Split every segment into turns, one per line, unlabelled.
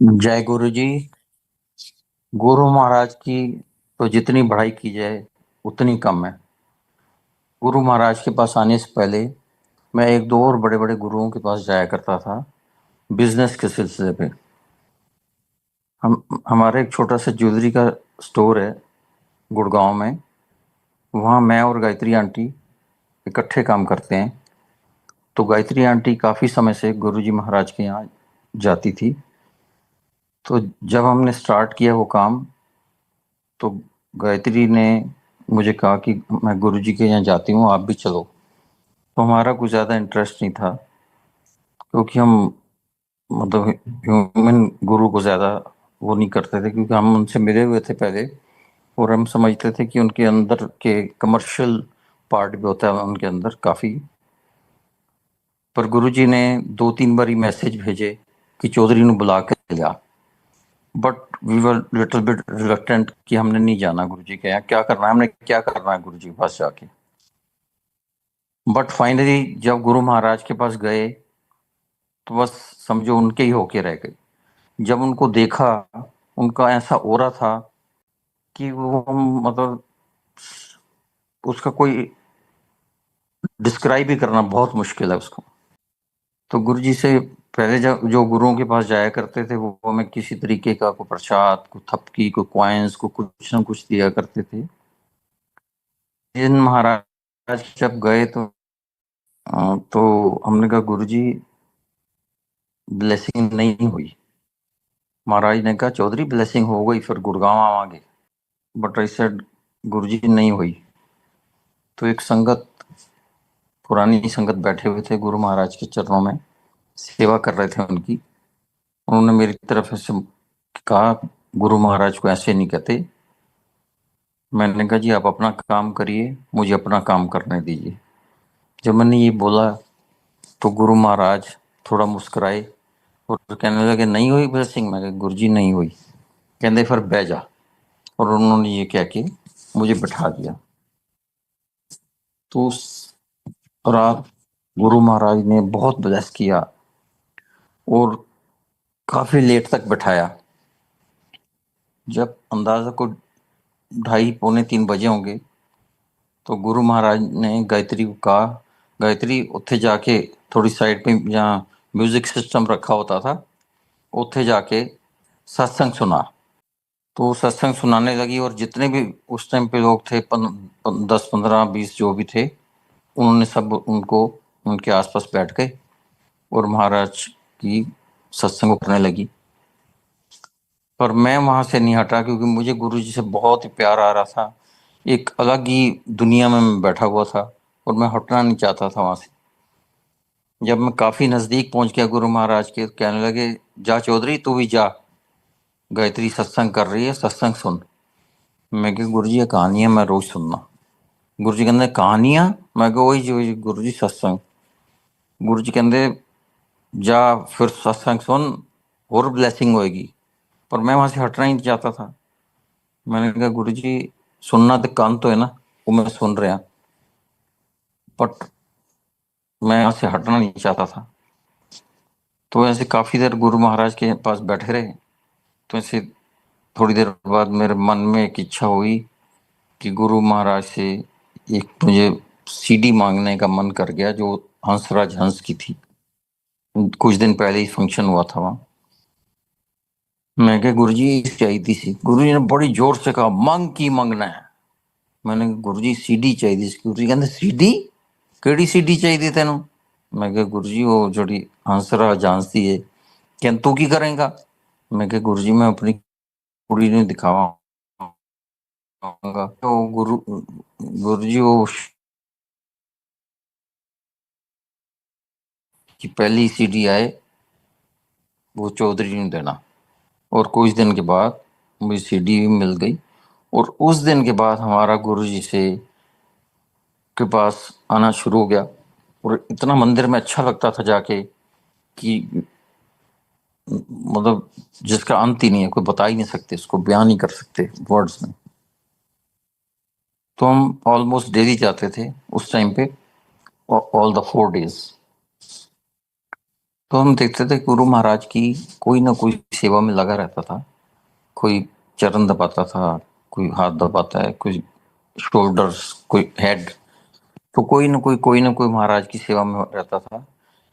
जय गुरु जी। गुरु महाराज की तो जितनी बढ़ाई की जाए उतनी कम है। गुरु महाराज के पास आने से पहले मैं एक दो और बड़े बड़े गुरुओं के पास जाया करता था, बिजनेस के सिलसिले पे। हमारा एक छोटा सा ज्वेलरी का स्टोर है गुड़गांव में। वहाँ मैं और गायत्री आंटी इकट्ठे काम करते हैं। तो गायत्री आंटी काफ़ी समय से गुरु जी महाराज के यहाँ जाती थी। तो जब हमने स्टार्ट किया वो काम, तो गायत्री ने मुझे कहा कि मैं गुरु जी के यहाँ जाती हूँ, आप भी चलो। तो हमारा कुछ ज़्यादा इंटरेस्ट नहीं था, क्योंकि हम मतलब ह्यूमन गुरु को ज़्यादा वो नहीं करते थे, क्योंकि हम उनसे मिले हुए थे पहले। और हम समझते थे कि उनके अंदर के कमर्शियल पार्ट भी होता है उनके अंदर काफ़ी। पर गुरु जी ने दो तीन बारी मैसेज भेजे कि चौधरी ने बुला के लिया, but we were little bit reluctant कि हमने नहीं जाना गुरु जी के यहाँ। क्या करना है, हमने क्या करना है गुरु जी के पास जाके। बट फाइनली जब गुरु महाराज के पास गए तो बस समझो उनके ही होके रह गए। जब उनको देखा, उनका ऐसा ऑरा था कि वो मतलब उसका कोई डिस्क्राइब ही करना बहुत मुश्किल है उसको। तो गुरु जी से पहले जब जो गुरुओं के पास जाया करते थे, वो हमें किसी तरीके का कोई प्रसाद, कोई थपकी, कोई कॉइन्स, को कुछ ना कुछ दिया करते थे। जिन महाराज जब गए तो हमने कहा गुरु जी ब्लेसिंग नहीं हुई। महाराज ने कहा चौधरी ब्लेसिंग हो गई, फिर गुड़गांव आवांगे। बट आई सेड गुरु जी नहीं हुई। तो एक संगत, पुरानी संगत बैठे हुए थे गुरु महाराज के चरणों में, सेवा कर रहे थे उनकी। उन्होंने मेरी तरफ से कहा गुरु महाराज को ऐसे नहीं कहते। मैंने कहा जी आप अपना काम करिए, मुझे अपना काम करने दीजिए। जब मैंने ये बोला तो गुरु महाराज थोड़ा मुस्कुराए और कहने लगे नहीं हुई ब्लेसिंग। मैं गुरु जी नहीं हुई। कहते फिर बह जा। और उन्होंने ये कह के मुझे बिठा दिया। तो उस रात गुरु महाराज ने बहुत ब्लेस किया और काफी लेट तक बिठाया। जब अंदाजा को 2:30 पौने 3 बजे होंगे, तो गुरु महाराज ने गायत्री को कहा गायत्री उत्थे जाके थोड़ी साइड पे जहाँ म्यूजिक सिस्टम रखा होता था, उत्थे जाके सत्संग सुना। तो सत्संग सुनाने लगी और जितने भी उस टाइम पे लोग थे 10 15 20 जो भी थे, उन्होंने सब उनको उनके आसपास बैठ गए और महाराज की सत्संग करने लगी। पर मैं वहां से नहीं हटा, क्योंकि मुझे गुरु जी से बहुत ही प्यार आ रहा था। एक अलग ही दुनिया में मैं बैठा हुआ था और मैं हटना नहीं चाहता था वहां से। जब मैं काफी नजदीक पहुंच गया गुरु महाराज के, कहने लगे जा चौधरी तू भी जा, गायत्री सत्संग कर रही है, सत्संग सुन। मैं कहा गुरु जी ये कहानियां मैं रोज सुनना। गुरु जी कहते कहानियां? मैं कहा वही गुरु जी सत्संग। गुरु जी कहते जा फिर सत्संग सुन और ब्लेसिंग होएगी। पर मैं वहां से हटना ही नहीं चाहता था। मैंने कहा गुरु जी सुनना तो कान तो है ना, वो मैं सुन रहा, बट मैं यहाँ से हटना नहीं चाहता था। तो ऐसे काफी देर गुरु महाराज के पास बैठे रहे। तो ऐसे थोड़ी देर बाद मेरे मन में एक इच्छा हुई कि गुरु महाराज से एक मुझे सीडी मांगने का मन कर गया, जो हंसराज हंस की थी। कुछ दिन पहले ही फंक्शन हुआ था वहाँ। मैं कहा गुरु जी चाहिए थी सी। गुरु जी ने बड़ी जोर से कहा मंग की मंगना है। मैंने कहा गुरु जी सीडी चाहिए सी। गुरु जी कहते सीडी? केड़ी सीडी चाहिए तेनों? मैं कहा गुरु जी वो जोड़ी हंसराज हंसती है। कहते तू की करेगा? मैं कहा गुरु जी मैं अपनी कुड़ी ने दिखावांगा। तो गुरु जी वो की पहली सीडी आए वो चौधरी ने देना। और कुछ दिन के बाद मुझे सीडी भी मिल गई। और उस दिन के बाद हमारा गुरु जी से के पास आना शुरू हो गया। और इतना मंदिर में अच्छा लगता था जाके कि मतलब जिसका अंत ही नहीं है, कोई बता ही नहीं सकते, इसको बयान नहीं कर सकते वर्ड्स में। तो हम ऑलमोस्ट डेली जाते थे उस टाइम पे, ऑल द 4 days। तो हम देखते थे गुरु महाराज की कोई ना कोई सेवा में लगा रहता था। कोई चरण दबाता था, कोई हाथ दबाता है, कोई शोल्डर्स, कोई हेड। तो कोई ना कोई महाराज की सेवा में रहता था।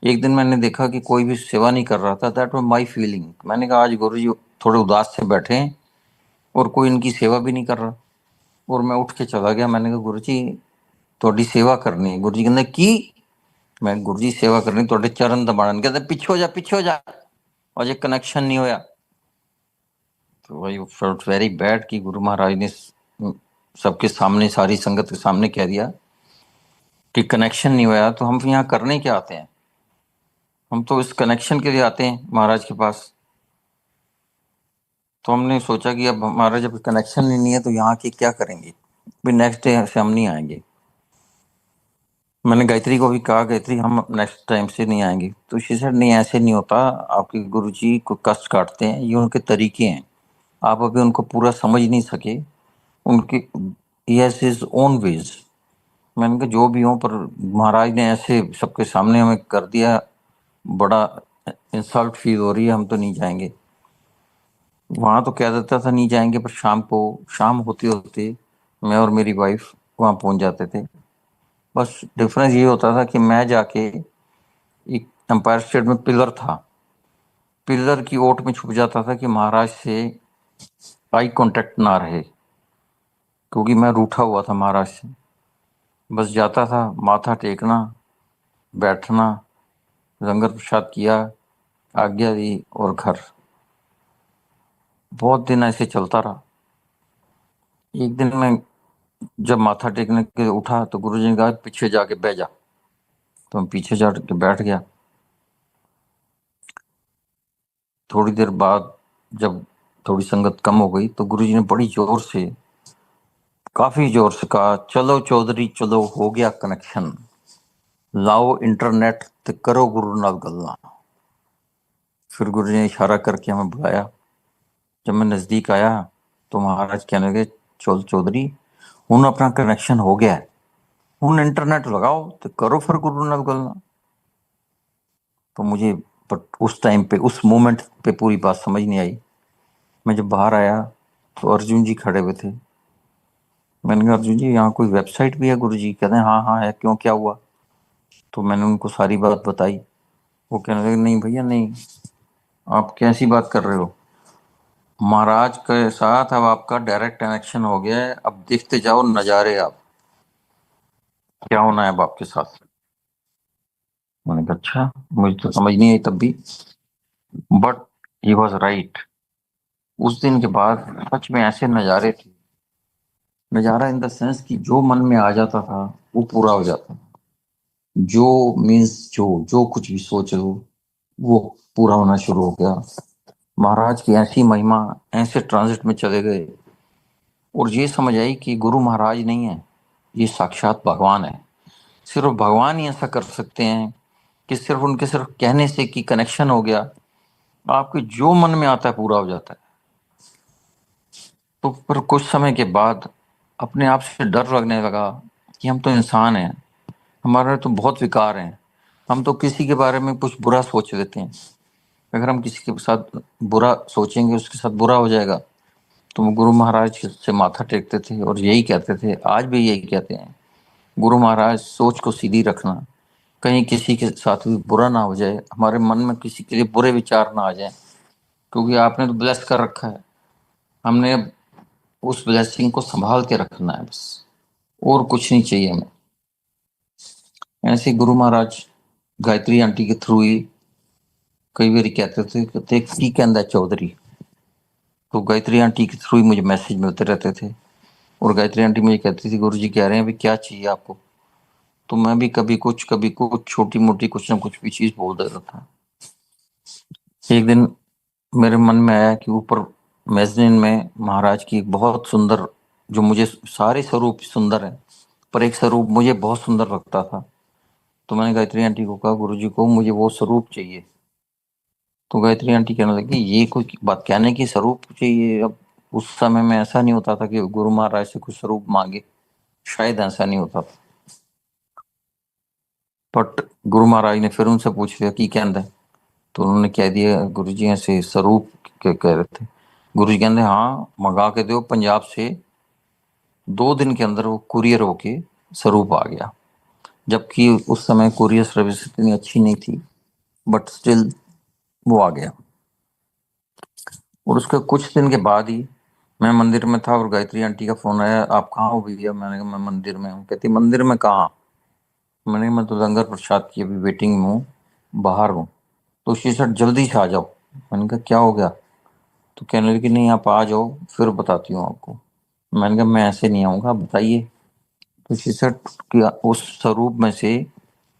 एक दिन मैंने देखा कि कोई भी सेवा नहीं कर रहा था। That was my feeling. मैंने कहा आज गुरु जी थोड़े उदास से बैठे हैं और कोई इनकी सेवा भी नहीं कर रहा। और मैं उठ के चला गया। मैंने कहा गुरु जी थोड़ी सेवा करनी है। गुरु जी कहते की मैं गुरु जी सेवा करनी थोड़े चरण दबाने। कहते पीछे हो जा और ये कनेक्शन नहीं होया। तो वही फेल्ट वेरी बैड कि गुरु महाराज ने सबके सामने, सारी संगत के सामने कह दिया कि कनेक्शन नहीं हुआ। तो हम यहाँ करने क्या आते हैं? हम तो इस कनेक्शन के लिए आते हैं महाराज के पास। तो हमने सोचा कि अब हमारा जब कनेक्शन ही नहीं है तो यहाँ के क्या करेंगे, फिर नेक्स्ट डे से हम नहीं आएंगे। मैंने गायत्री को भी कहा गायत्री हम नेक्स्ट टाइम से नहीं आएंगे। तो शी सेड नहीं ऐसे नहीं होता, आपके गुरुजी को कष्ट काटते हैं, ये उनके तरीके हैं, आप अभी उनको पूरा समझ नहीं सके। उनके he has his own ways. मैंने कहा जो भी हो, पर महाराज ने ऐसे सबके सामने हमें कर दिया, बड़ा इंसल्ट फील हो रही है, हम तो नहीं जाएंगे। वहां तो कह देता था नहीं जाएंगे, पर शाम होते होते मैं और मेरी वाइफ वहां पहुंच जाते थे। बस डिफरेंस ये होता था कि मैं जाके एक एम्पायर स्टेट में पिलर था, पिलर की ओट में छुप जाता था कि महाराज से आई कांटेक्ट ना रहे, क्योंकि मैं रूठा हुआ था महाराज से। बस जाता था, माथा टेकना, बैठना, लंगर प्रसाद किया, आज्ञा दी और घर। बहुत दिन ऐसे चलता रहा। एक दिन मैं जब माथा टेकने के उठा तो गुरुजी ने कहा पीछे जाके बैठ जा। तो मैं पीछे जाके बैठ गया। थोड़ी देर बाद जब थोड़ी संगत कम हो गई तो गुरुजी ने बड़ी जोर से, काफी जोर से कहा चलो चौधरी चलो, हो गया कनेक्शन, लाओ इंटरनेट ते करो गुरु नाल गल्लां। फिर गुरुजी ने इशारा करके हमें बुलाया। जब मैं नजदीक आया तो महाराज कहने लगे चल चौधरी हुण अपना कनेक्शन हो गया है, हुण इंटरनेट लगाओ तो करो फिर गुरु नाल गल्लां। तो मुझे बट उस टाइम पे, उस मोमेंट पे पूरी बात समझ नहीं आई। मैं जब बाहर आया तो अर्जुन जी खड़े हुए थे। मैंने कहा अर्जुन जी यहाँ कोई वेबसाइट भी है? गुरु जी कहते हैं हाँ हाँ है, क्यों क्या हुआ? तो मैंने उनको सारी बात बताई। वो कहने लगे नहीं भैया नहीं, आप कैसी बात कर रहे हो, महाराज के साथ अब आपका डायरेक्ट कनेक्शन हो गया है, अब देखते जाओ नजारे आप, क्या होना है अब आपके साथ। मैंने कहा अच्छा, मुझे तो समझ नहीं आई तब भी, बट ही वॉज राइट। उस दिन के बाद सच में ऐसे नजारे थे, नजारा इन द सेंस कि जो मन में आ जाता था वो पूरा हो जाता। जो मीन्स जो जो कुछ भी सोच लो वो पूरा होना शुरू हो गया। महाराज की ऐसी महिमा, ऐसे ट्रांजिट में चले गए और ये समझ आई कि गुरु महाराज नहीं है, ये साक्षात भगवान है। सिर्फ भगवान ही ऐसा कर सकते हैं कि सिर्फ उनके सिर्फ कहने से कि कनेक्शन हो गया, आपके जो मन में आता है पूरा हो जाता है। तो पर कुछ समय के बाद अपने आप से डर लगने लगा कि हम तो इंसान हैं, हमारे तो बहुत विकार हैं, हम तो किसी के बारे में कुछ बुरा सोच लेते हैं। अगर हम किसी के साथ बुरा सोचेंगे उसके साथ बुरा हो जाएगा। तो वो गुरु महाराज से माथा टेकते थे और यही कहते थे, आज भी यही कहते हैं, गुरु महाराज सोच को सीधी रखना, कहीं किसी के साथ भी बुरा ना हो जाए, हमारे मन में किसी के लिए बुरे विचार ना आ जाए, क्योंकि आपने तो ब्लेस कर रखा है, हमने उस ब्लेसिंग को संभाल के रखना है बस, और कुछ नहीं चाहिए हमें। ऐसे गुरु महाराज गायत्री आंटी के थ्रू ही कई बार कहते थे की कहंदा चौधरी। तो गायत्री आंटी के थ्रू ही मुझे मैसेज मिलते रहते थे और गायत्री आंटी मुझे कहती थी गुरु जी कह रहे हैं अभी क्या चाहिए आपको। तो मैं भी कभी कुछ छोटी मोटी कुछ ना कुछ भी चीज बोल देता था। एक दिन मेरे मन में आया कि ऊपर मेजनीन में महाराज की बहुत सुंदर, जो मुझे सारे स्वरूप सुंदर है पर एक स्वरूप मुझे बहुत सुंदर लगता था। तो मैंने गायत्री आंटी को कहा गुरु जी को मुझे वो स्वरूप चाहिए। तो गायत्री आंटी कहने लगी ये कोई बात कहने की, स्वरूप चाहिए? अब उस समय में ऐसा नहीं होता था कि गुरु महाराज से कुछ स्वरूप मांगे, शायद ऐसा नहीं होता था। बट गुरु महाराज ने फिर उनसे पूछ लिया की कहंदा है। तो उन्होंने कह दिया गुरुजी ऐसे स्वरूप कह रहे थे। गुरुजी कहते हाँ मंगा के दो, पंजाब से 2 दिन के अंदर वो कुरियर होके स्वरूप आ गया। जबकि उस समय कुरियर सर्विस इतनी अच्छी नहीं थी, बट स्टिल वो आ गया। और उसके कुछ दिन के बाद ही मैं मंदिर में था और गायत्री आंटी का फोन आया, आप कहाँ हो भैया? मैंने कहा मैं मंदिर में हूँ। कहती मंदिर में कहाँ? मैंने कहा मैं तो लंगर प्रसाद की अभी वेटिंग में हूँ, बाहर हूँ। तो शी सेड जल्दी से आ जाओ। मैंने कहा क्या हो गया? तो कहने लगी नहीं आप आ जाओ फिर बताती हूँ आपको। मैंने कहा मैं ऐसे नहीं आऊंगा, आप बताइए। तो शी सेड कि उस स्वरूप में से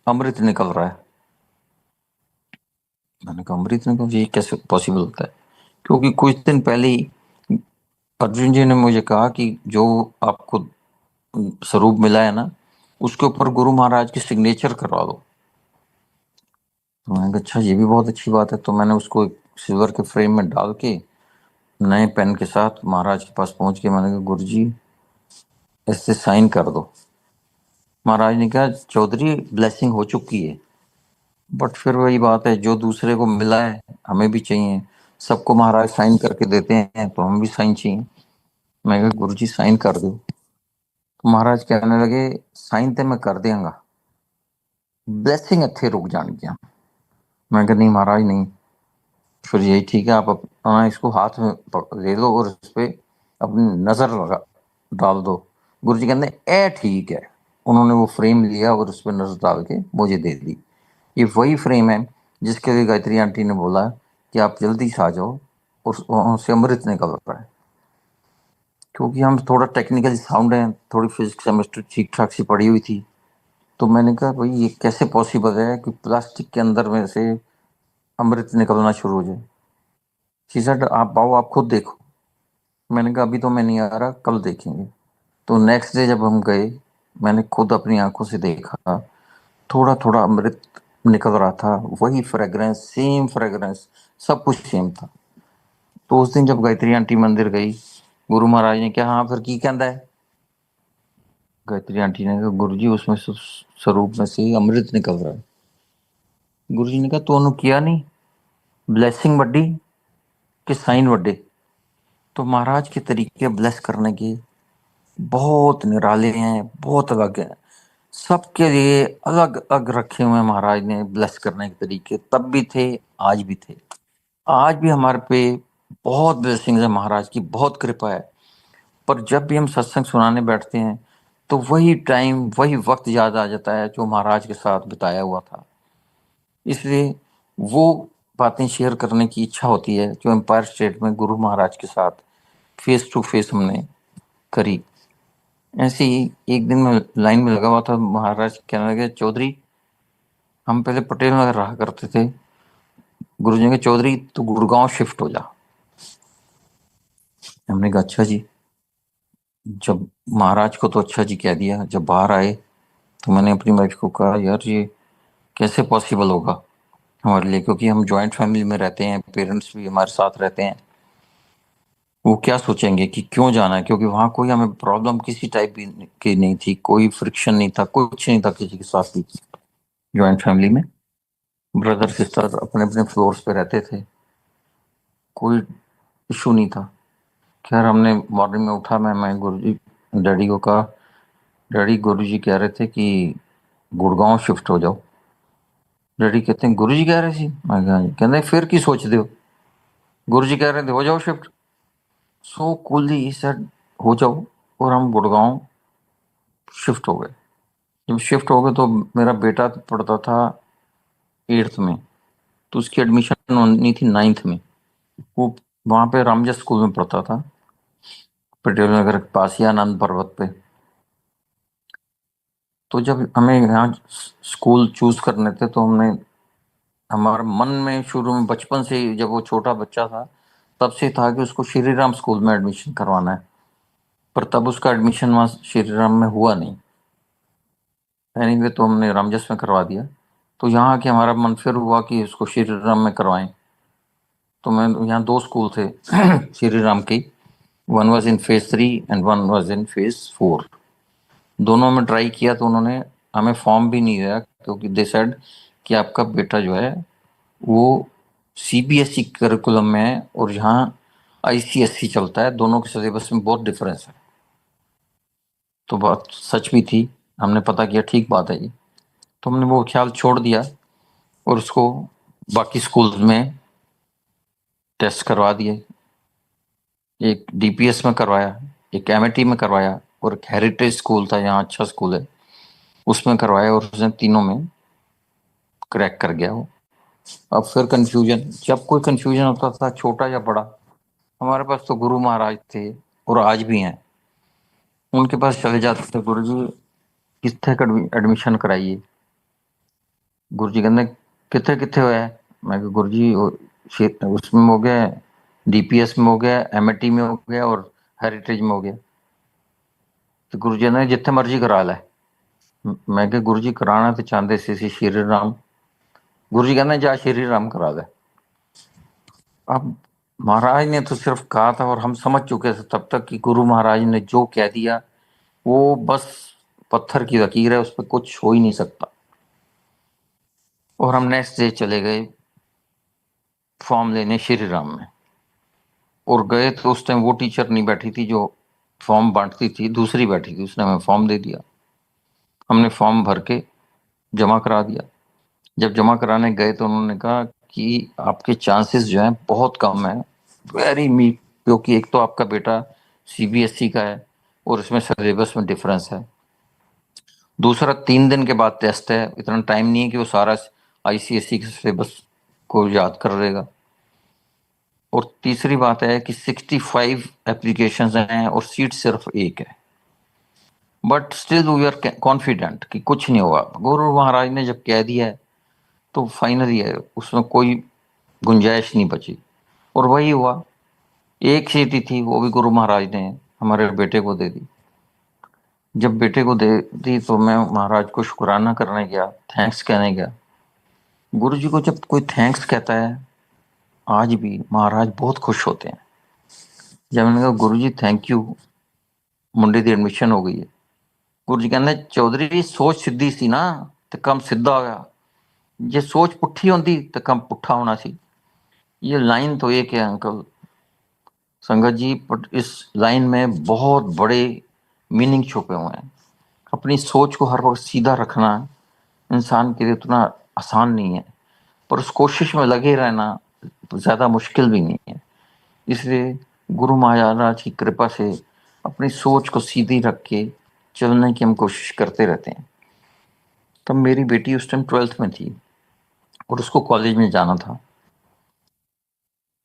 अमृत निकल रहा है। मैंने कहा अमृत निकल, ये कैसे पॉसिबल होता है? क्योंकि कुछ दिन पहले ही अर्जुन जी ने मुझे कहा कि जो आपको स्वरूप मिला है ना, उसके ऊपर गुरु महाराज की सिग्नेचर करवा दो। तो मैंने कहा अच्छा ये भी बहुत अच्छी बात है। तो मैंने उसको एक सिल्वर के फ्रेम में डाल के नए पेन के साथ महाराज के पास पहुंच के मैंने कहा गुरु जी इससे साइन कर दो। महाराज ने कहा चौधरी ब्लेसिंग हो चुकी है। बट फिर वही बात है, जो दूसरे को मिला है हमें भी चाहिए। सबको महाराज साइन करके देते हैं तो हम भी साइन चाहिए। मैं कहा गुरु जी साइन कर दो। तो महाराज कहने लगे साइन तो मैं कर देंगा, ब्लेसिंग इत्थे रुक जाएगी। मैं कहा नहीं महाराज नहीं। फिर यही ठीक है, आप अपना इसको हाथ में ले लो और इस पे अपनी नजर लगा डाल दो। गुरु जी कहते ए ठीक है। उन्होंने वो फ्रेम लिया और उस पर नजर डाल के मुझे दे दी। ये वही फ्रेम है जिसके लिए गायत्री आंटी ने बोला कि आप जल्दी से आ जाओ और वहां से अमृत निकल रहा है। क्योंकि हम थोड़ा टेक्निकली साउंड है, थोड़ी फिजिक्स केमिस्ट्री ठीक ठाक सी पढ़ी हुई थी। तो मैंने कहा भाई ये कैसे पॉसिबल है कि प्लास्टिक के अंदर में से अमृत निकलना शुरू हो जाए। शी सेड आप आओ आप खुद देखो। मैंने कहा अभी तो मैं नहीं आ रहा, कल देखेंगे। तो नेक्स्ट डे जब हम गए, मैंने खुद अपनी आंखों से देखा, थोड़ा थोड़ा अमृत निकल रहा था। वही फ्रेग्रेंस, सेम फ्रेग्रेंस, सब कुछ सेम था। तो उस दिन जब गायत्री आंटी मंदिर गई, गुरु महाराज ने कहा हाँ फिर की कहता है? गायत्री आंटी ने कहा गुरु जी उसमें स्वरूप में से अमृत निकल रहा है। गुरु जी ने कहा तूने किया नहीं, ब्लेसिंग वड्डी कि साइन वड्डे? तो महाराज के तरीके ब्लेस करने के बहुत निराले हैं, बहुत अलग हैं। सबके लिए अलग अलग रखे हुए हैं महाराज ने ब्लेस करने के तरीके, तब भी थे आज भी थे। आज भी हमारे पे बहुत ब्लेसिंग्स है, महाराज की बहुत कृपा है। पर जब भी हम सत्संग सुनाने बैठते हैं तो वही टाइम वही वक्त याद आ जाता है जो महाराज के साथ बिताया हुआ था। इसलिए वो बातें शेयर करने की इच्छा होती है जो एम्पायर स्टेट में गुरु महाराज के साथ फेस टू फेस हमने करी। ऐसे ही एक दिन मैं लाइन में लगा हुआ था, महाराज कहने लगे चौधरी, हम पहले पटेल नगर रहा करते थे, गुरु जी के चौधरी तू गुड़गांव शिफ्ट हो जा। हमने कहा अच्छा जी। जब महाराज को तो अच्छा जी कह दिया, जब बाहर आए तो मैंने अपनी वाइफ को कहा यार ये कैसे पॉसिबल होगा हमारे लिए, क्योंकि हम जॉइंट फैमिली में रहते हैं, पेरेंट्स भी हमारे साथ रहते हैं। वो क्या सोचेंगे कि क्यों जाना है? क्योंकि वहां कोई हमें प्रॉब्लम किसी टाइप की नहीं थी, कोई फ्रिक्शन नहीं था, कुछ नहीं था किसी के साथ भी। जॉइंट फैमिली में ब्रदर सिस्टर अपने अपने फ्लोर्स पे रहते थे, कोई इशू नहीं था। खैर हमने मॉर्निंग में उठा, मैं गुरु जी डैडी को कहा डैडी गुरु जी कह रहे थे कि गुड़गांव शिफ्ट हो जाओ। डैडी कहते हैं गुरु जी कह रहे थे? मैं कहा "हाँ।" कहते फिर की सोच दो, गुरु जी कह रहे थे हो जाओ शिफ्ट। सो कूली सेड हो जाओ, और हम गुड़गांव शिफ्ट हो गए। जब शिफ्ट हो गए तो मेरा बेटा पढ़ता था 8th में, तो उसकी एडमिशन होनी थी 9th में। वो वहां पे रामजस स्कूल में पढ़ता था, पटेल नगर के पास ही आनंद पर्वत पे। तो जब हमें यहाँ स्कूल चूज करने थे तो हमने हमारे मन में शुरू में बचपन से ही, जब वो छोटा बच्चा था तब से था कि उसको श्री राम स्कूल में एडमिशन करवाना है। पर तब उसका एडमिशन वहाँ श्री राम में हुआ नहीं। एनीवे तो हमने रामजस में करवा दिया। तो यहाँ के हमारा मन फिर हुआ कि उसको श्री राम में करवाएं। तो मैं यहाँ 2 स्कूल थे श्री राम के, one was in phase 3 and one was in phase 4। दोनों में ट्राई किया तो उन्होंने हमें फॉर्म भी नहीं दिया, क्योंकि दे सेड कि आपका बेटा जो है वो सीबीएसई करिकुलम में और यहाँ आईसीएसई चलता है, दोनों के सिलेबस में बहुत डिफरेंस है। तो बात सच भी थी, हमने पता किया ठीक बात है ये, तो हमने वो ख्याल छोड़ दिया और उसको बाकी स्कूल में टेस्ट करवा दिए। एक डीपीएस में करवाया, एक एमआईटी में करवाया और एक हेरिटेज स्कूल था, यहाँ अच्छा स्कूल है, उसमें करवाया और उसने तीनों में क्रैक कर गया वो। अब फिर कंफ्यूजन, जब कोई कंफ्यूजन होता था छोटा या बड़ा, हमारे पास तो गुरु महाराज थे और आज भी हैं, उनके पास चले जाते थे, गुरु जी कितने एडमिशन कराइए। गुरु जी कहते कितने कितने हुआ है, मैं गुरु जी उसमें हो गया, डीपीएस में हो गया, एमआईटी में हो गया और हेरिटेज में हो गया। तो गुरु जी ने जितने मर्जी करा ला। मैं गुरु जी कराना तो चाहते सी श्री राम। गुरु जी कहते जा श्री राम करा दे। अब महाराज ने तो सिर्फ कहा था और हम समझ चुके थे तब तक कि गुरु महाराज ने जो कह दिया वो बस पत्थर की लकीर है, उस पर कुछ हो ही नहीं सकता। और हम नेक्स्ट डे चले गए फॉर्म लेने श्री राम में, और गए तो उस टाइम वो टीचर नहीं बैठी थी जो फॉर्म बांटती थी, दूसरी बैठी थी, उसने हमें फॉर्म दे दिया। हमने फॉर्म भर के जमा करा दिया। जब जमा कराने गए तो उन्होंने कहा कि आपके चांसेस जो हैं बहुत कम है, वेरी मी, क्योंकि एक तो आपका बेटा सीबीएसई का है और इसमें सिलेबस में डिफरेंस है, दूसरा 3 दिन के बाद टेस्ट है, इतना टाइम नहीं है कि वो सारा आईसीएसई के सिलेबस को याद कर लेगा, और तीसरी बात है कि 65 एप्लीकेशंस हैं और सीट सिर्फ एक है। But still we are confident कि कुछ नहीं होगा। गुरु महाराज ने जब कह दिया है तो फाइनली है, उसमें कोई गुंजाइश नहीं बची, और वही हुआ। एक सीट ही थी, वो भी गुरु महाराज ने हमारे बेटे को दे दी। जब बेटे को दे दी तो मैं महाराज को शुक्राना करने गया, थैंक्स कहने गया। गुरु जी को जब कोई थैंक्स कहता है, आज भी महाराज बहुत खुश होते हैं। जब मैंने कहा गुरु जी थैंक यू, मुंडे की एडमिशन हो गई है, गुरु जी कहते चौधरी सोच सीधी सी ना तो काम सीधा होया, जे सोच पुठी होती तो काम पुठा होना सी। ये लाइन तो एक है अंकल संगत जी, बट इस लाइन में बहुत बड़े मीनिंग छुपे हुए हैं। अपनी सोच को हर वक्त सीधा रखना इंसान के लिए उतना आसान नहीं है, पर उस कोशिश में लगे रहना ज़्यादा मुश्किल भी नहीं है। इसलिए गुरु महाराज की कृपा से अपनी सोच को सीधी रख के चलने की हम कोशिश करते रहते हैं। तब मेरी बेटी उस टाइम 12th में थी और उसको कॉलेज में जाना था,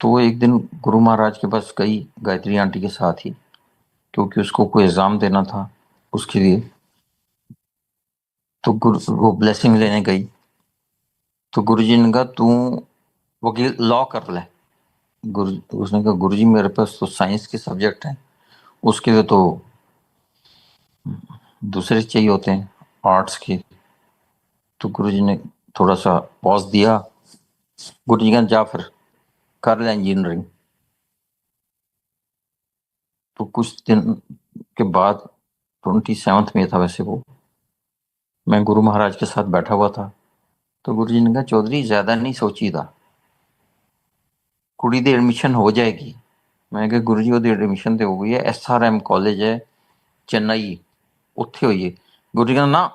तो वो एक दिन गुरु महाराज के पास गई गायत्री आंटी के साथ ही, क्योंकि उसको कोई एग्ज़ाम देना था उसके लिए। तो गुरु वो ब्लेसिंग लेने गई, तो गुरु जी ने कहा तू वकील लॉ कर ले। गुरु उसने कहा गुरु जी मेरे पास तो साइंस के सब्जेक्ट हैं, उसके लिए तो दूसरे चाहिए होते हैं आर्ट्स के। तो गुरु जी ने थोड़ा सा पॉज दिया, गुरु जी ने जा फिर कर ले इंजीनियरिंग। तो कुछ दिन के बाद 27th में था वैसे वो, मैं गुरु महाराज के साथ बैठा हुआ था, तो गुरु जी ने कहा चौधरी ज्यादा नहीं सोची था, कुड़ी दी एडमिशन हो जाएगी। मैं कहा गुरु जी वो एडमिशन तो हो गई है, SRM कॉलेज है चेन्नई, उत्थे हुई है। गुरु जी कहना ना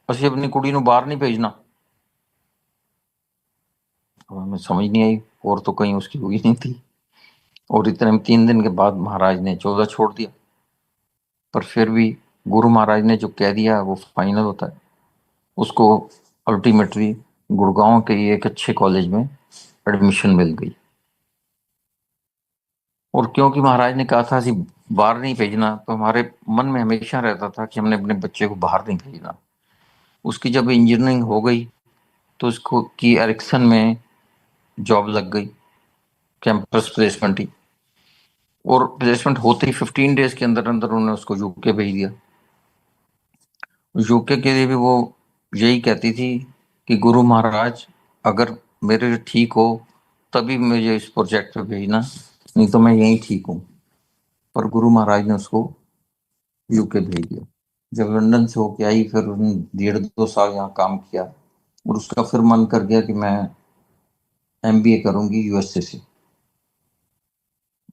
असं अपनी कुड़ी ਨੂੰ बाहर नहीं भेजना। हमें समझ नहीं आई, और तो कहीं उसकी हुई नहीं थी, और इतने में 3 दिन के बाद महाराज ने 14 छोड़ दिया। पर फिर भी गुरु महाराज ने जो कह दिया वो फाइनल होता है। उसको अल्टीमेटली गुड़गांव के एक अच्छे कॉलेज में एडमिशन मिल गई, और क्योंकि महाराज ने कहा था बाहर नहीं भेजना, तो हमारे मन में हमेशा रहता था कि हमने अपने बच्चे को बाहर नहीं भेजना। उसकी जब इंजीनियरिंग हो गई तो उसको की एरिक्सन में जॉब लग गई, कैंपस प्लेसमेंट ही, और प्लेसमेंट होते ही 15 डेज के अंदर अंदर उन्होंने उसको यूके भेज दिया। यूके के लिए भी वो यही कहती थी कि गुरु महाराज अगर मेरे लिए ठीक हो तभी मुझे इस प्रोजेक्ट पे भेजना, नहीं तो मैं यहीं ठीक हूँ। पर गुरु महाराज ने उसको यूके भेज दिया। जब लंदन से होके आई फिर उन्होंने 1.5-2 साल यहाँ काम किया, और उसका फिर मन कर गया कि मैं एमबीए करूंगी यूएसए से।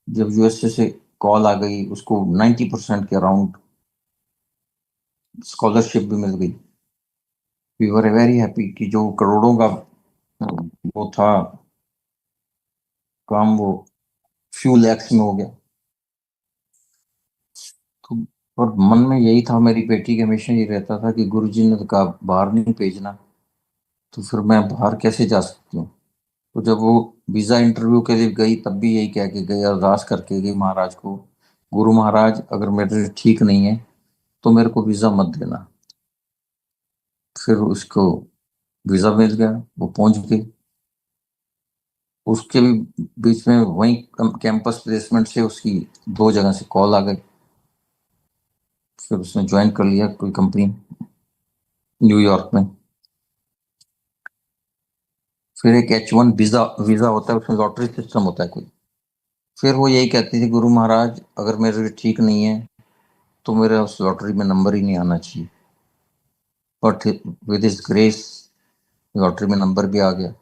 जब यूएसए से कॉल आ गई, उसको 90% के अराउंड स्कॉलरशिप भी मिल गई। वी वर वेरी हैप्पी कि जो करोड़ों का वो था काम, वो फ्यू लैक्स में हो गया। तो और मन में यही था, मेरी बेटी के हमेशा ये रहता था कि गुरुजी ने तो कहा बाहर नहीं भेजना, तो फिर मैं बाहर कैसे जा सकती हूँ। तो जब वो वीजा इंटरव्यू के लिए गई, तब भी यही कह के गई, अरदास करके गई महाराज को, गुरु महाराज अगर मेरे ठीक नहीं है तो मेरे को वीजा मत देना। फिर उसको वीजा मिल गया, वो पहुंच गई। उसके भी बीच में वहीं कैंपस प्लेसमेंट से उसकी 2 जगह से कॉल आ गई। फिर उसने ज्वाइन कर लिया कोई कंपनी न्यूयॉर्क में। फिर एक H1 वीजा वीजा होता है, उसमें लॉटरी सिस्टम होता है कोई। फिर वो यही कहती थी, गुरु महाराज अगर मेरे ठीक नहीं है तो मेरे उस लॉटरी में नंबर ही नहीं आना चाहिए। But with his grace lottery में नंबर भी आ गया।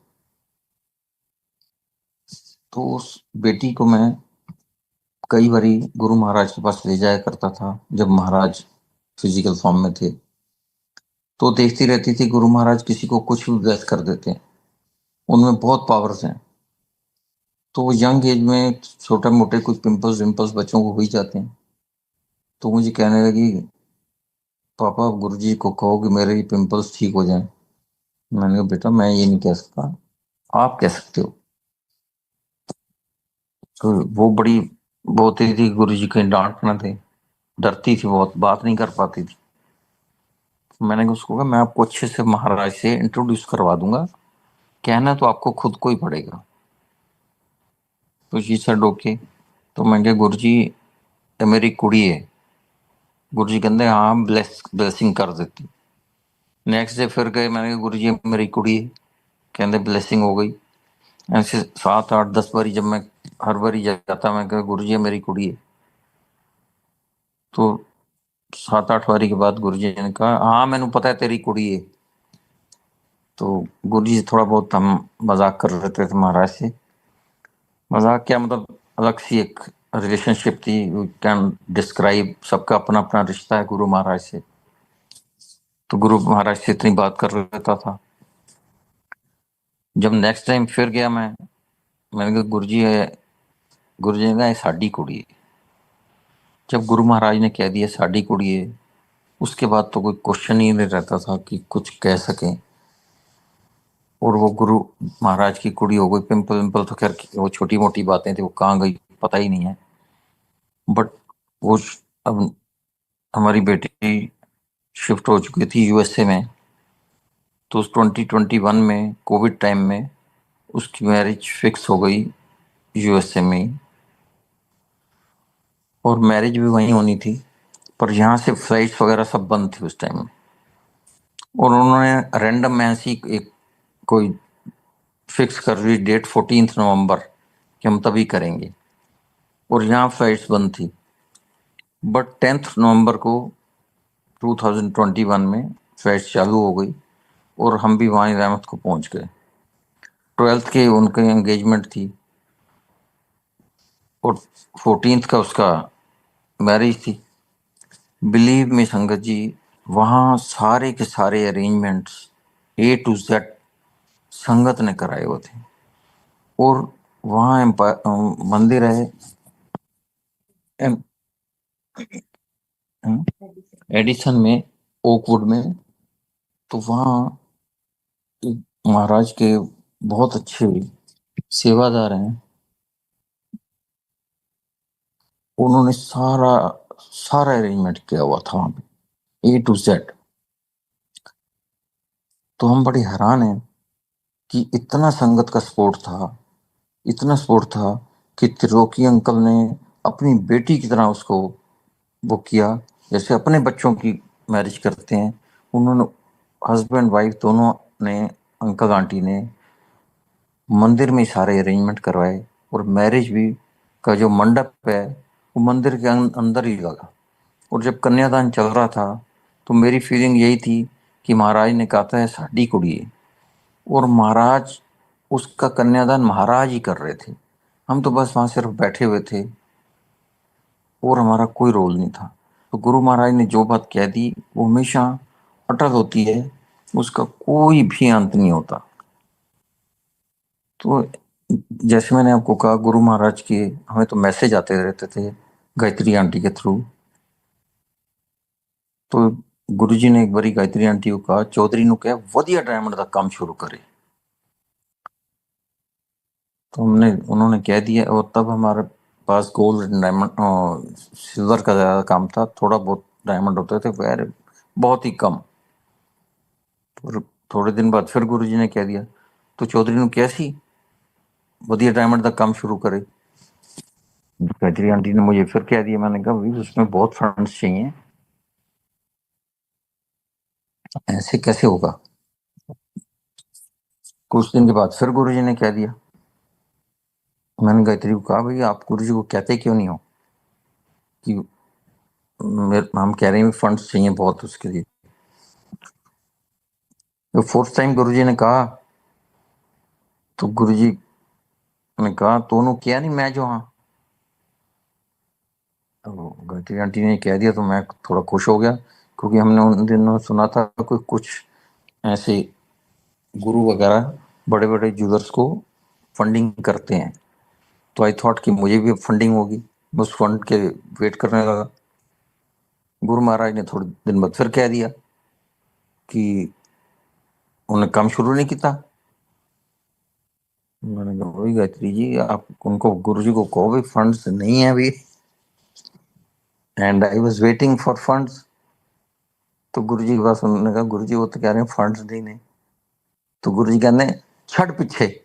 तो उस बेटी को मैं कई बारी गुरु महाराज के पास ले जाया करता था, जब महाराज फिजिकल फॉर्म में थे। तो देखती रहती थी, गुरु महाराज किसी को कुछ भी ब्लेस कर देते हैं, उनमें बहुत पावर्स हैं। तो वो यंग एज में छोटे मोटे कुछ पिंपल्स विंपल्स बच्चों को हो ही जाते हैं। तो मुझे कहने लगी, पापा गुरुजी को कहो कि मेरे ये पिंपल्स ठीक हो जाएं। मैंने कहा बेटा मैं ये नहीं कह सकता, आप कह सकते हो। तो वो बड़ी बोलती थी गुरुजी कहीं डांट ना दे, डरती थी बहुत, बात नहीं कर पाती थी। मैंने उसको कहा मैं आपको अच्छे से महाराज से इंट्रोड्यूस करवा दूंगा, कहना तो आपको खुद को ही पड़ेगा। तो जी सर ओके। तो मैं क्या गुरुजी ये मेरी कुड़ी है। गुरुजी कहते हाँ ब्लेसिंग कर देती। नेक्स्ट डे फिर गए, मैंने कहा गुरुजी ये मेरी कुड़ी है। कहते ब्लेसिंग हो गई। ऐसे 7 8 10 बारी जब मैं हर बारी जाता, मैं कहा गुरुजी ये मेरी कुड़ी है। तो 7 8 बारी के बाद गुरुजी ने कहा हाँ मैंने पता है तेरी कुड़ी है। तो गुरुजी से थोड़ा बहुत हम मजाक कर रहे थे महाराज से। मजाक क्या, मतलब अलग सी एक रिलेशनशिप थी, यू कैन डिस्क्राइब। सबका अपना अपना रिश्ता है गुरु महाराज से। तो गुरु महाराज से इतनी बात कर लेता था। जब नेक्स्ट टाइम फिर गया मैंने कहा गुरुजी है, गुरुजी ने कहा "ये साडी कुड़ी है"। जब गुरु महाराज ने कह दिया साडी कुड़ी है, उसके बाद तो कोई क्वेश्चन ही नहीं रहता था कि कुछ कह सकें। और वो गुरु महाराज की कुड़ी हो गई। पिंपल विंपल तो खैर वो छोटी मोटी बातें थी, वो कहाँ गई पता ही नहीं है। बट वो अब हमारी बेटी शिफ्ट हो चुकी थी यूएसए में। तो उस 2021 में कोविड टाइम में उसकी मैरिज फिक्स हो गई यूएसए में ही। और मैरिज भी वहीं होनी थी, पर यहाँ से फ्लाइट्स वगैरह सब बंद थी उस टाइम में। और उन्होंने रैंडम ऐसी एक कोई फिक्स कर ली डेट 14 नवंबर कि हम तभी करेंगे। और यहाँ फ्लाइट्स बंद थी। बट 10 नवंबर को 2021 में फ्लाइट्स चालू हो गई और हम भी वहाँ रहमत को पहुँच गए। 12th के उनकी एंगेजमेंट थी और 14th का उसका मैरिज थी। बिलीव मी संगत जी, वहाँ सारे के सारे अरेंजमेंट्स A to Z संगत ने कराए हुए थे। और वहाँ मंदिर है एडिसन में, ओकवुड में। तो वहाँ महाराज के बहुत अच्छे सेवादार हैं। उन्होंने सारा सारा अरेंजमेंट किया हुआ था वहाँ पे A to Z। तो हम बड़े हैरान हैं कि इतना संगत का सपोर्ट था, इतना सपोर्ट था कि त्रिलोकी अंकल ने अपनी बेटी की तरह उसको वो किया, जैसे अपने बच्चों की मैरिज करते हैं। उन्होंने हस्बैंड वाइफ दोनों ने, अंकल आंटी ने मंदिर में सारे अरेंजमेंट करवाए। और मैरिज भी का जो मंडप है वो मंदिर के अंदर ही लगा। और जब कन्यादान चल रहा था तो मेरी फीलिंग यही थी कि महाराज ने कहा था साडी कुड़ी है। और महाराज उसका कन्यादान महाराज ही कर रहे थे, हम तो बस वहां सिर्फ बैठे हुए थे और हमारा कोई रोल नहीं था। तो गुरु महाराज ने जो बात कह दी वो हमेशा अटल होती है, उसका कोई भी अंत नहीं होता। तो जैसे मैंने आपको कहा, गुरु महाराज के हमें तो मैसेज आते रहते थे गायत्री आंटी के थ्रू। तो गुरुजी ने एक बारी गायत्री आंटी को कहा, चौधरी नु कह वधिया डायमंड का काम शुरू करे। तो उन्होंने कह दिया, और तब हमारे पास गोल्ड डायमंड सिल्वर का ज्यादा काम था, थोड़ा बहुत डायमंड होते थे वह बहुत ही कम। और थोड़े दिन बाद फिर गुरुजी ने कह दिया, तो चौधरी नु कैसी वधिया डायमंड का काम शुरू करे। गायत्री आंटी ने मुझे फिर कह दिया, मैंने कहा भाई उसमें बहुत फंड्स चाहिए, ऐसे कैसे होगा। कुछ दिन के बाद फिर गुरुजी ने कह दिया। मैंने गायत्री को कहा, भाई आप गुरुजी को कहते क्यों नहीं हो कि हम कह रहे हैं फंड्स चाहिए बहुत उसके लिए। तो फोर्थ टाइम गुरुजी ने कहा, तो गुरुजी ने कहा दोनों किया नहीं मैं जो, हाँ। तो गायत्री आंटी ने कह दिया तो मैं थोड़ा खुश हो गया, क्योंकि हमने उन दिनों सुना था कोई कुछ ऐसे गुरु वगैरह बड़े बड़े ज्वेलर्स को फंडिंग करते हैं। तो आई थॉट कि मुझे भी फंडिंग होगी, मैं उस फंड के वेट करने लगा। गुरु महाराज ने थोड़े दिन बाद फिर कह दिया कि उन्हें काम शुरू नहीं किया। मैंने कहा वही गायत्री जी, आप उनको गुरु जी को कहो भी फंड्स नहीं है अभी, and I was waiting for funds. तो गुरु जी के पास उन्होंने कहा, गुरु जी वो तो कह रहे हैं फंड्स नहीं। तो गुरु जी कहने छड़ पिछे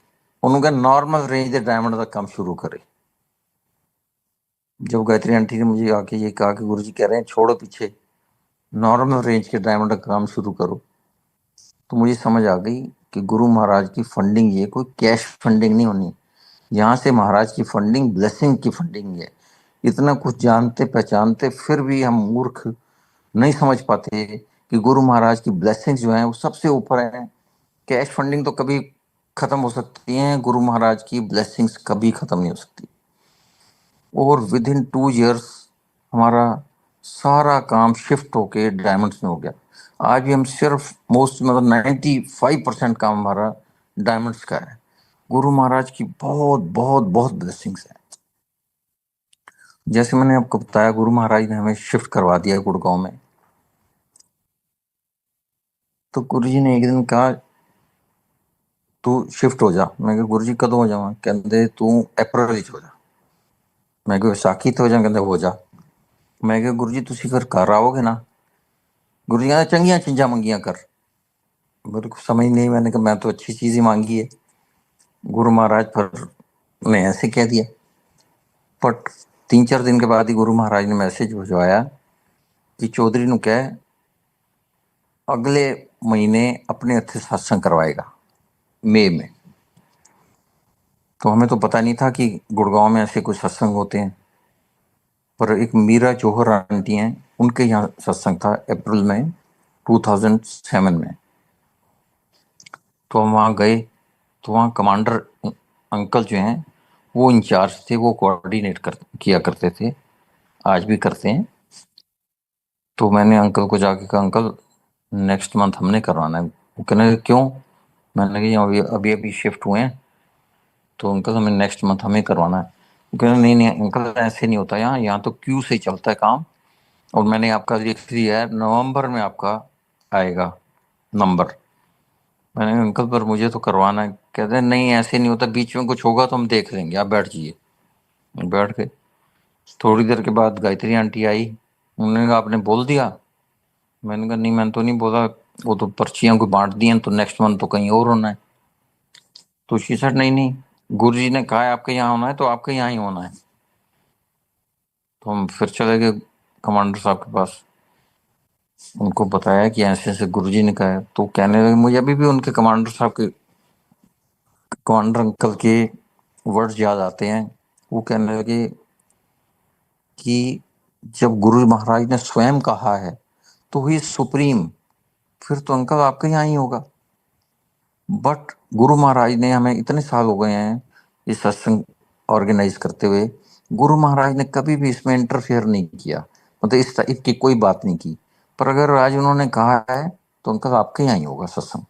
उन्होंने नॉर्मल रेंज के डायमंड का काम शुरू करे। जब गायत्री आंटी ने मुझे आके ये कहा कि गुरु जी कह रहे हैं छोड़ो पीछे, नॉर्मल रेंज के डायमंड का काम शुरू करो, तो मुझे समझ आ गई कि गुरु महाराज की फंडिंग ये कोई कैश फंडिंग नहीं होनी, यहाँ से महाराज की फंडिंग ब्लेसिंग की फंडिंग है। इतना कुछ जानते पहचानते फिर भी हम मूर्ख नहीं समझ पाते कि गुरु महाराज की ब्लेसिंग्स जो है वो सबसे ऊपर है। कैश फंडिंग तो कभी खत्म हो सकती है, गुरु महाराज की ब्लेसिंग्स कभी खत्म नहीं हो सकती। और विद इन 2 years हमारा सारा काम शिफ्ट होके डायमंड्स में हो गया। आज भी हम सिर्फ मोस्ट मतलब 95% काम हमारा डायमंड्स का है। गुरु महाराज की बहुत बहुत बहुत ब्लेसिंग्स है। जैसे मैंने आपको बताया, गुरु महाराज ने हमें शिफ्ट करवा दिया गुड़गांव में। तो गुरु जी ने एक दिन कहा तू शिफ्ट हो जा। मैं गुरु जी कदों हो जावा, कहते तू अप्रैल विच हो जा। मैं विसाखी तो हो जा, कहते हो जा। मैं गुरु जी तुसी फिर घर आओगे ना। गुरु जी कहते चंगिया चीजा मंगिया कर। मेरे को समझ नहीं, मैंने कहा मैं तो अच्छी चीज ही मांगी है। गुरु महाराज पर ने ऐसे कह दिया। बट 3-4 दिन के बाद ही गुरु महाराज ने मैसेज भिजवाया कि चौधरी नु कह अगले महीने अपने हथे सत्संग करवाएगा मई में। तो हमें तो पता नहीं था कि गुड़गांव में ऐसे कुछ सत्संग होते हैं। पर एक मीरा जौहर आंटी हैं, उनके यहाँ सत्संग था अप्रैल में 2007 में। तो हम वहाँ गए, तो वहाँ कमांडर अंकल जो हैं वो इंचार्ज थे, वो कोऑर्डिनेट किया करते थे, आज भी करते हैं। तो मैंने अंकल को जाके कहा, अंकल नेक्स्ट मंथ हमने करवाना है। वो कहने क्यों। मैंने कहा अभी अभी अभी शिफ्ट हुए हैं, तो अंकल हमें नेक्स्ट मंथ हमें करवाना है। वो कहने नहीं नहीं अंकल ऐसे नहीं होता, यहाँ यहाँ तो क्यू से चलता है काम, और मैंने आपका लिख दिया है नवंबर में आपका आएगा नंबर। मैंने कहा अंकल पर मुझे तो करवाना है। कहते हैं नहीं ऐसे नहीं होता, बीच में कुछ होगा तो हम देख लेंगे, आप बैठ जाइए। बैठ गए। थोड़ी देर के बाद गायत्री आंटी आई, उन्होंने कहा आपने बोल दिया। मैंने कहा नहीं मैंने तो नहीं बोला, वो तो पर्चियां को बांट दी हैं, तो नेक्स्ट मंथ तो कहीं और होना है। तो शी सेड नहीं नहीं, गुरु जी ने कहा है आपके यहाँ होना है तो आपके यहाँ ही होना है। तो हम फिर चले गए कमांडर साहब के पास, उनको बताया कि ऐसे ऐसे गुरुजी ने कहा है। तो कहने लगे, मुझे अभी भी उनके कमांडर साहब के कमांडर अंकल के वर्ड्स याद आते हैं। वो कहने लगे कि जब गुरु महाराज ने स्वयं कहा है तो ही सुप्रीम, फिर तो अंकल आपके यहाँ ही होगा। बट गुरु महाराज ने हमें, इतने साल हो गए हैं ये सत्संग ऑर्गेनाइज करते हुए, गुरु महाराज ने कभी भी इसमें इंटरफेयर नहीं किया, मतलब इस टाइप की कोई बात नहीं की। पर अगर आज उन्होंने कहा है तो अंकल आपके यहाँ ही होगा सत्संग,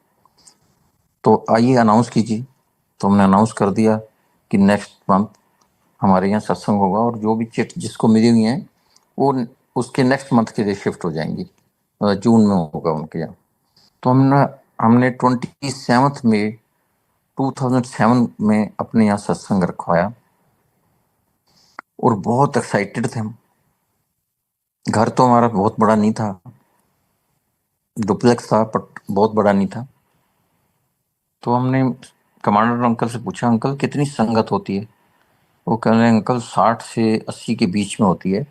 तो आइए अनाउंस कीजिए। तो हमने अनाउंस कर दिया कि नेक्स्ट मंथ हमारे यहाँ सत्संग होगा, और जो भी चिट जिसको मिली हुई है वो उसके नेक्स्ट मंथ के लिए शिफ्ट हो जाएंगी, जून में होगा उनके यहाँ। तो हमने हमने 27 मई 2007 में अपने यहाँ सत्संग रखवाया, और बहुत एक्साइटेड थे हम। घर तो हमारा बहुत बड़ा नहीं था, डुप्लेक्स था, बट बहुत बड़ा नहीं था। तो हमने कमांडर अंकल से पूछा, अंकल कितनी संगत होती है? वो कह रहे हैं अंकल 60 से 80 के बीच में होती है,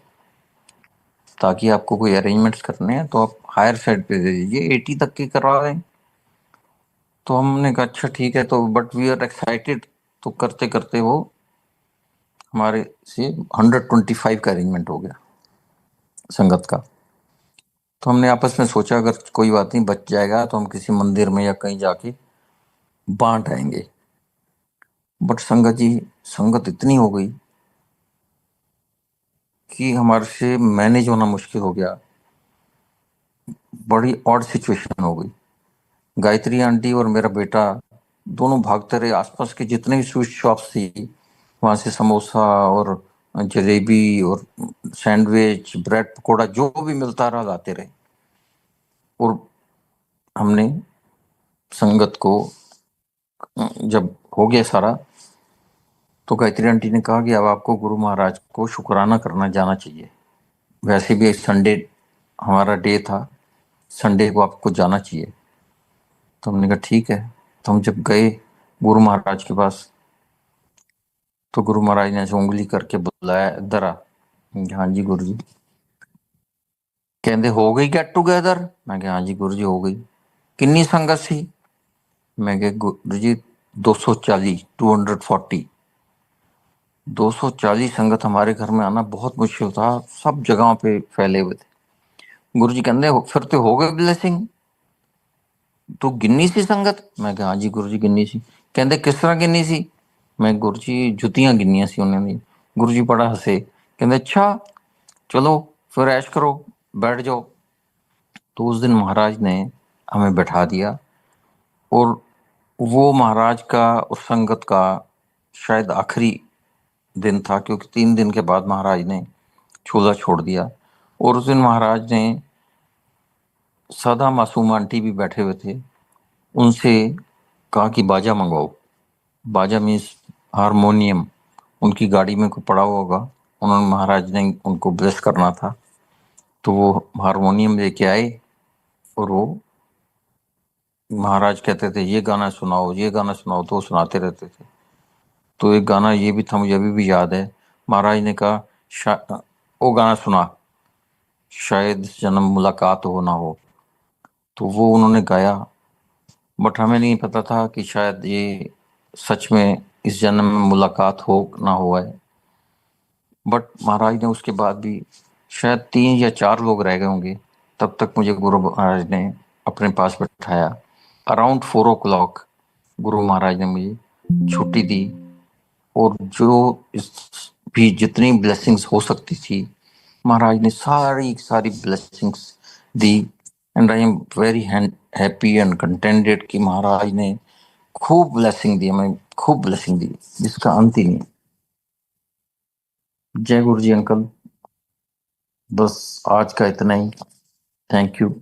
ताकि आपको कोई अरेंजमेंट्स करने हैं तो आप हायर साइड पे दे दीजिए, 80 तक की करवा दें। तो हमने कहा अच्छा ठीक है, तो बट वी आर एक्साइटेड। तो करते करते वो हमारे से 125 का अरेंजमेंट हो गया संगत का। तो हमने आपस में सोचा अगर कोई बात नहीं बच जाएगा तो हम किसी मंदिर में या कहीं जाके बांट आएंगे। बट संगत जी, संगत इतनी हो गई कि हमारे से मैनेज होना मुश्किल हो गया, बड़ी ऑड सिचुएशन हो गई। गायत्री आंटी और मेरा बेटा दोनों भागते रहे, आसपास के जितने भी स्वीट शॉप्स थी वहां से समोसा और जलेबी और सैंडविच ब्रेड पकोड़ा जो भी मिलता रहा लाते रहे। और हमने संगत को जब हो गया सारा, तो गायत्री आंटी ने कहा कि अब आपको गुरु महाराज को शुक्राना करना जाना चाहिए, वैसे भी संडे हमारा डे था, संडे को आपको जाना चाहिए। तो हमने कहा ठीक है। तो हम जब गए गुरु महाराज के पास, तो गुरु महाराज ने ऐसे उंगली करके बुलाया, इधर आ। हाँ जी गुरु जी। कहते हो गई गेट टुगेदर? मैं कहा हाँ जी गुरु जी हो गई। किन्नी संगत सी? मैं कहा गुरु जी 240, 240। 240 संगत हमारे घर में आना बहुत मुश्किल था, सब जगहों पे फैले हुए थे। गुरु जी कहते फिर तो हो गए ब्लेसिंग, तू गिन्नी सी संगत? मैं कहा हाँ जी गुरु जी गिन्नी सी। कहते किस तरह गिन्नी सी? मैं गुरु जी जुतियां गिनिया सी उन्होंने। गुरु जी बड़ा हंसे, कहते अच्छा चलो फिर ऐश करो, बैठ जाओ। तो उस दिन महाराज ने हमें बैठा दिया, और वो महाराज का उस संगत का शायद आखिरी दिन था, क्योंकि 3 दिन के बाद महाराज ने चूल्हा छोड़ दिया। और उस दिन महाराज ने, सादा मासूम आंटी भी बैठे हुए थे, उनसे कहा कि बाजा मंगवाओ। बाजा मीन्स हारमोनियम, उनकी गाड़ी में को पड़ा हुआ होगा, उन्होंने महाराज ने उनको ब्लेस करना था। तो वो हारमोनियम लेके आए, और वो महाराज कहते थे ये गाना सुनाओ ये गाना सुनाओ, तो सुनाते रहते थे। तो एक गाना ये भी था, मुझे अभी भी याद है। महाराज ने कहा वो गाना सुना, शायद इस जन्म मुलाकात हो ना हो। तो वो उन्होंने गाया, बट हमें नहीं पता था कि शायद ये सच में इस जन्म में मुलाकात हो ना हो है। बट महाराज ने उसके बाद भी, शायद 3 या 4 लोग रह गए होंगे, तब तक मुझे गुरु महाराज ने अपने पास बैठाया। अराउंड 4 o'clock गुरु महाराज ने मुझे छुट्टी दी, और जो इस भी जितनी ब्लेसिंग्स हो सकती थी महाराज ने सारी सारी blessings the. And I am very happy and contented कि महाराज ने खूब ब्लेसिंग दी हमें, खूब ब्लेसिंग दी जिसका अंत ही नहीं। जय गुरु जी अंकल, बस आज का इतना ही। Thank you.